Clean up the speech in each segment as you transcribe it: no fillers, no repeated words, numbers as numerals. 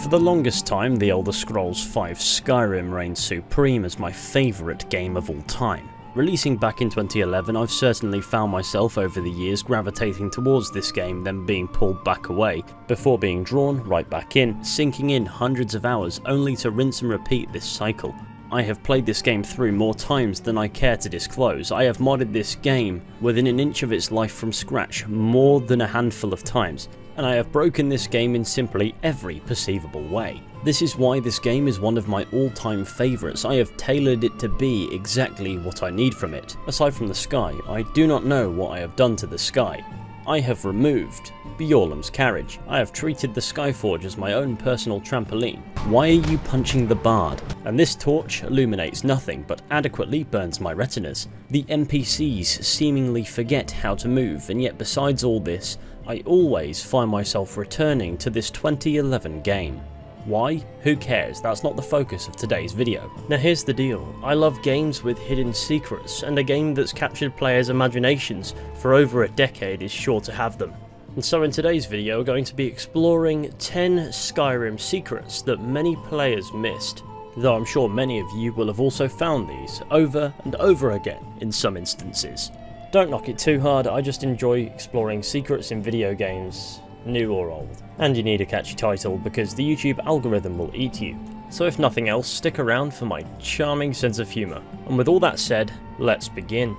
For the longest time, The Elder Scrolls V Skyrim reigned supreme as my favourite game of all time. Releasing back in 2011, I've certainly found myself over the years gravitating towards this game, then being pulled back away, before being drawn right back in, sinking in hundreds of hours only to rinse and repeat this cycle. I have played this game through more times than I care to disclose. I have modded this game within an inch of its life from scratch more than a handful of times, and I have broken this game in simply every perceivable way. This is why this game is one of my all-time favourites. I have tailored it to be exactly what I need from it. Aside from the sky, I do not know what I have done to the sky. I have removed Bjorn's carriage. I have treated the Skyforge as my own personal trampoline. Why are you punching the bard? And this torch illuminates nothing but adequately burns my retinas. The NPCs seemingly forget how to move, and yet besides all this, I always find myself returning to this 2011 game. Why? Who cares? That's not the focus of today's video. Now here's the deal, I love games with hidden secrets, and a game that's captured players' imaginations for over a decade is sure to have them. And so in today's video we're going to be exploring 10 Skyrim secrets that many players missed, though I'm sure many of you will have also found these over and over again in some instances. Don't knock it too hard, I just enjoy exploring secrets in video games, new or old. And you need a catchy title because the YouTube algorithm will eat you. So if nothing else, stick around for my charming sense of humour. And with all that said, let's begin.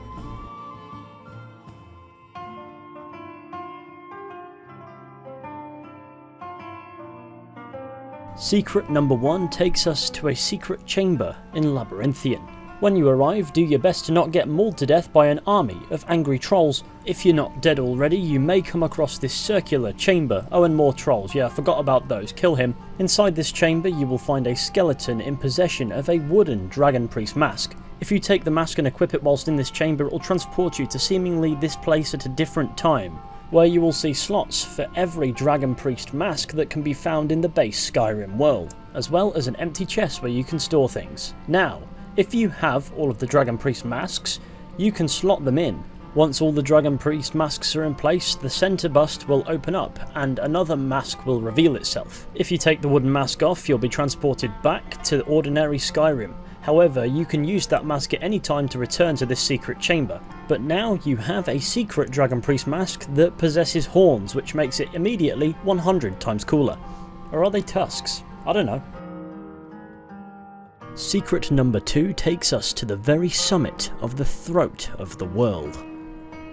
Secret number 1 takes us to a secret chamber in Labyrinthian. When you arrive, do your best to not get mauled to death by an army of angry trolls. If you're not dead already, you may come across this circular chamber. Oh, and more trolls, yeah, I forgot about those, kill him. Inside this chamber you will find a skeleton in possession of a wooden dragon priest mask. If you take the mask and equip it whilst in this chamber, it will transport you to seemingly this place at a different time, where you will see slots for every dragon priest mask that can be found in the base Skyrim world, as well as an empty chest where you can store things. Now, if you have all of the Dragon Priest masks, you can slot them in. Once all the Dragon Priest masks are in place, the centre bust will open up and another mask will reveal itself. If you take the wooden mask off, you'll be transported back to ordinary Skyrim. However, you can use that mask at any time to return to this secret chamber. But now you have a secret Dragon Priest mask that possesses horns, which makes it immediately 100 times cooler. Or are they tusks? I don't know. Secret number 2 takes us to the very summit of the throat of the world.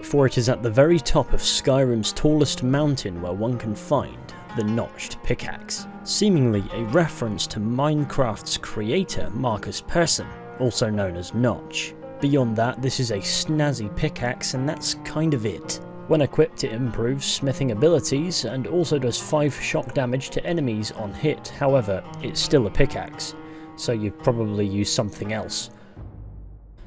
For it is at the very top of Skyrim's tallest mountain where one can find the notched pickaxe, seemingly a reference to Minecraft's creator Marcus Persson, also known as Notch. Beyond that, this is a snazzy pickaxe and that's kind of it. When equipped, it improves smithing abilities and also does 5 shock damage to enemies on hit. However, it's still a pickaxe, so you'd probably use something else.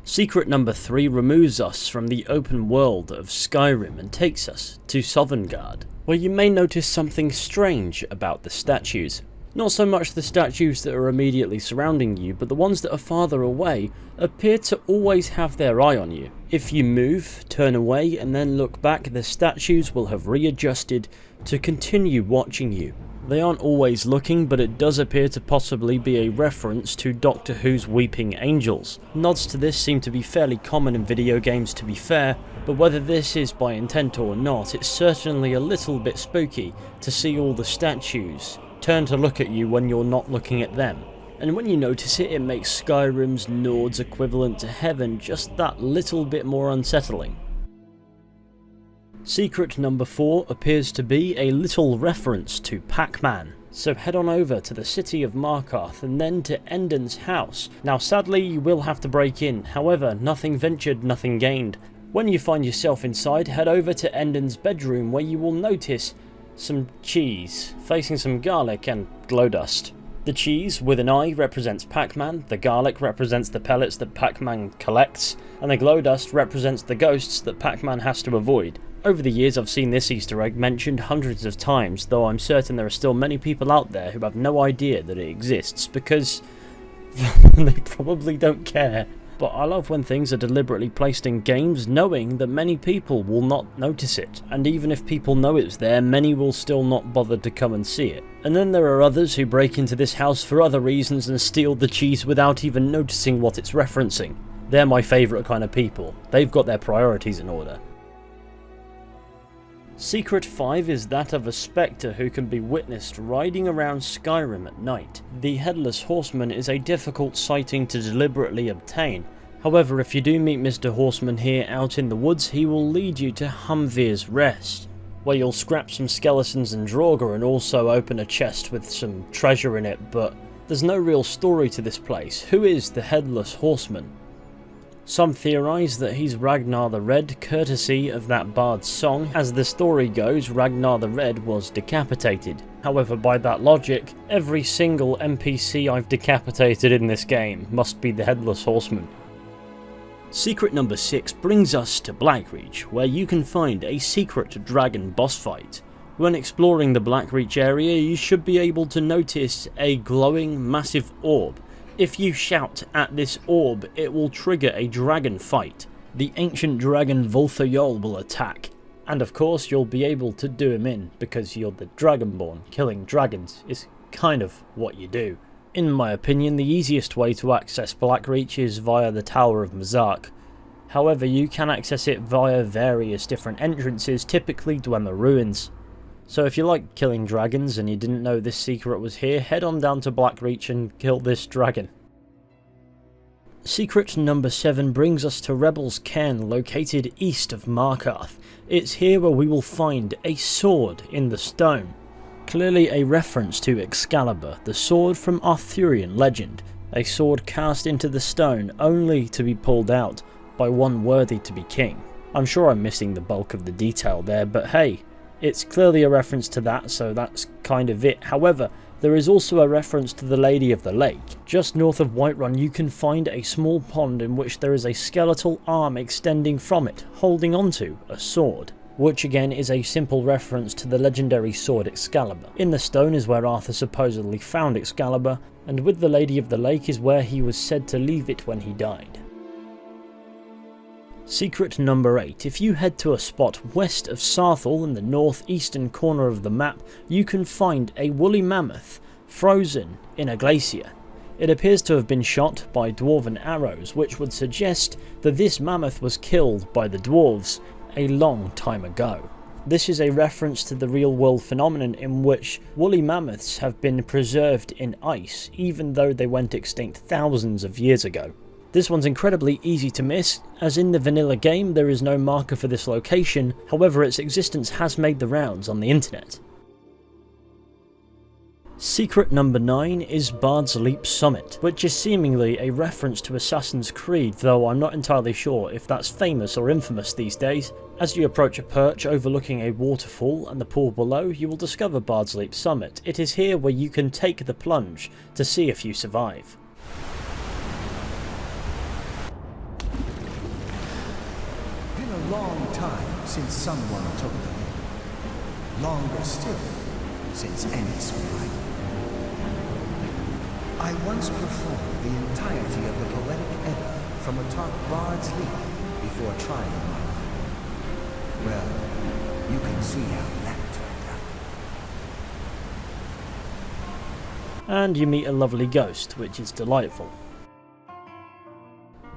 Secret number 3 removes us from the open world of Skyrim and takes us to Sovngarde, where you may notice something strange about the statues. Not so much the statues that are immediately surrounding you, but the ones that are farther away appear to always have their eye on you. If you move, turn away and then look back, the statues will have readjusted to continue watching you. They aren't always looking, but it does appear to possibly be a reference to Doctor Who's Weeping Angels. Nods to this seem to be fairly common in video games, to be fair, but whether this is by intent or not, it's certainly a little bit spooky to see all the statues turn to look at you when you're not looking at them. And when you notice it, it makes Skyrim's Nord's equivalent to heaven just that little bit more unsettling. Secret number 4 appears to be a little reference to Pac-Man. So head on over to the city of Markarth and then to Enden's house. Now sadly you will have to break in, however nothing ventured, nothing gained. When you find yourself inside, head over to Enden's bedroom where you will notice some cheese facing some garlic and glow dust. The cheese with an eye represents Pac-Man, the garlic represents the pellets that Pac-Man collects, and the glow dust represents the ghosts that Pac-Man has to avoid. Over the years I've seen this Easter egg mentioned hundreds of times, though I'm certain there are still many people out there who have no idea that it exists, because they probably don't care. but I love when things are deliberately placed in games knowing that many people will not notice it, and even if people know it's there, many will still not bother to come and see it. And then there are others who break into this house for other reasons and steal the cheese without even noticing what it's referencing. They're my favourite kind of people. They've got their priorities in order. Secret 5 is that of a spectre who can be witnessed riding around Skyrim at night. The Headless Horseman is a difficult sighting to deliberately obtain. However, if you do meet Mr. Horseman here out in the woods, he will lead you to Humvir's Rest, where you'll scrap some skeletons and Draugr and also open a chest with some treasure in it, but there's no real story to this place. Who is the Headless Horseman? Some theorise that he's Ragnar the Red, courtesy of that bard's song. As the story goes, Ragnar the Red was decapitated. However, by that logic, every single NPC I've decapitated in this game must be the Headless Horseman. Secret number 6 brings us to Blackreach, where you can find a secret dragon boss fight. When exploring the Blackreach area, you should be able to notice a glowing massive orb. If you shout at this orb, it will trigger a dragon fight. The ancient dragon Volthayol will attack, and of course you'll be able to do him in, because you're the Dragonborn. Killing dragons is kind of what you do. In my opinion, the easiest way to access Blackreach is via the Tower of Mazark. However, you can access it via various different entrances, typically Dwemer Ruins. So if you like killing dragons and you didn't know this secret was here, head on down to Blackreach and kill this dragon. Secret number 7 brings us to Rebel's Cairn, located east of Markarth. It's here where we will find a sword in the stone. Clearly a reference to Excalibur, the sword from Arthurian legend. A sword cast into the stone only to be pulled out by one worthy to be king. I'm sure I'm missing the bulk of the detail there, but hey, it's clearly a reference to that, so that's kind of it. However, there is also a reference to the Lady of the Lake. Just north of Whiterun you can find a small pond in which there is a skeletal arm extending from it, holding onto a sword, which again is a simple reference to the legendary sword Excalibur. In the stone is where Arthur supposedly found Excalibur, and with the Lady of the Lake is where he was said to leave it when he died. Secret number 8. If you head to a spot west of Sarthal in the northeastern corner of the map, you can find a woolly mammoth frozen in a glacier. It appears to have been shot by dwarven arrows, which would suggest that this mammoth was killed by the dwarves a long time ago. This is a reference to the real world phenomenon in which woolly mammoths have been preserved in ice, even though they went extinct thousands of years ago. This one's incredibly easy to miss, as in the vanilla game there is no marker for this location, however its existence has made the rounds on the internet. Secret number 9 is Bard's Leap Summit, which is seemingly a reference to Assassin's Creed, though I'm not entirely sure if that's famous or infamous these days. As you approach a perch overlooking a waterfall and the pool below, you will discover Bard's Leap Summit. It is here where you can take the plunge to see if you survive. Long time since someone took them. Longer still, since any survived. I once performed the entirety of the poetic Edda from atop Bard's Leap before trying my luck. Well, you can see how that turned out. And you meet a lovely ghost, which is delightful.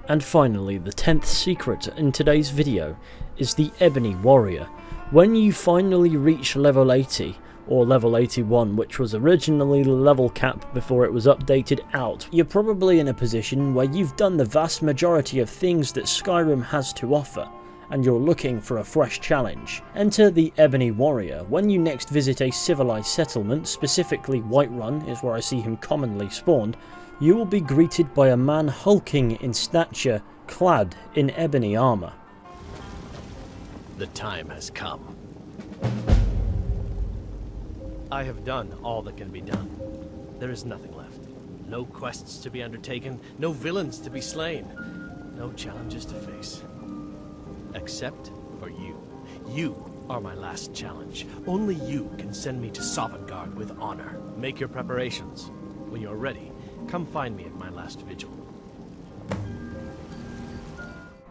And finally, the 10th secret in today's video is the Ebony Warrior. When you finally reach level 80, or level 81, which was originally the level cap before it was updated out, you're probably in a position where you've done the vast majority of things that Skyrim has to offer, and you're looking for a fresh challenge. Enter the Ebony Warrior. When you next visit a civilized settlement, specifically Whiterun is where I see him commonly spawned, you will be greeted by a man hulking in stature, clad in ebony armor. The time has come. I have done all that can be done. There is nothing left. No quests to be undertaken, no villains to be slain, no challenges to face. Except for you. You are my last challenge. Only you can send me to Sovngarde with honor. Make your preparations. When you're ready, come find me at my last vigil.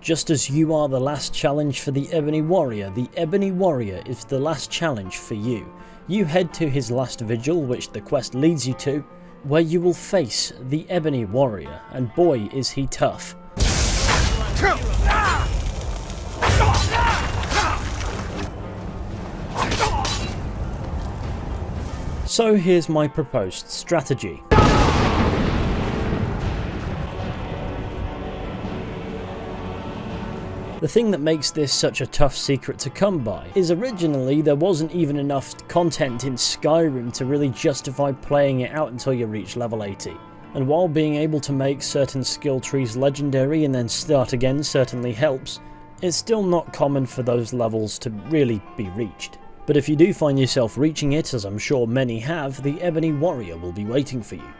Just as you are the last challenge for the Ebony Warrior is the last challenge for you. You head to his last vigil, which the quest leads you to, where you will face the Ebony Warrior, and boy is he tough. So here's my proposed strategy. The thing that makes this such a tough secret to come by is originally there wasn't even enough content in Skyrim to really justify playing it out until you reach level 80. And while being able to make certain skill trees legendary and then start again certainly helps, it's still not common for those levels to really be reached. But if you do find yourself reaching it, as I'm sure many have, the Ebony Warrior will be waiting for you.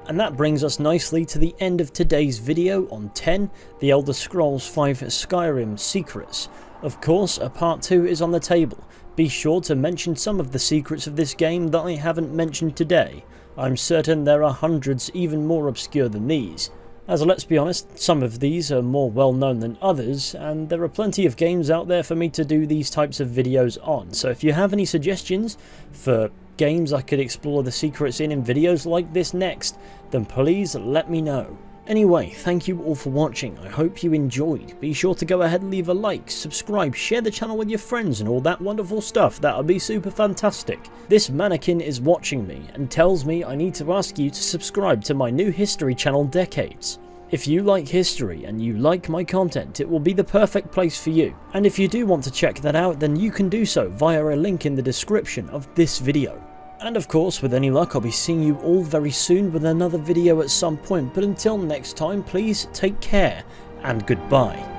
And that brings us nicely to the end of today's video on 10, The Elder Scrolls V Skyrim Secrets. Of course, a part 2 is on the table. Be sure to mention some of the secrets of this game that I haven't mentioned today. I'm certain there are hundreds even more obscure than these. As let's be honest, some of these are more well known than others, and there are plenty of games out there for me to do these types of videos on, so if you have any suggestions for games I could explore the secrets in videos like this next, then please let me know. Anyway, thank you all for watching, I hope you enjoyed. Be sure to go ahead and leave a like, subscribe, share the channel with your friends and all that wonderful stuff, that would be super fantastic. This mannequin is watching me and tells me I need to ask you to subscribe to my new history channel Decades. If you like history and you like my content, it will be the perfect place for you. And if you do want to check that out, then you can do so via a link in the description of this video. And of course, with any luck, I'll be seeing you all very soon with another video at some point, but until next time, please take care and goodbye.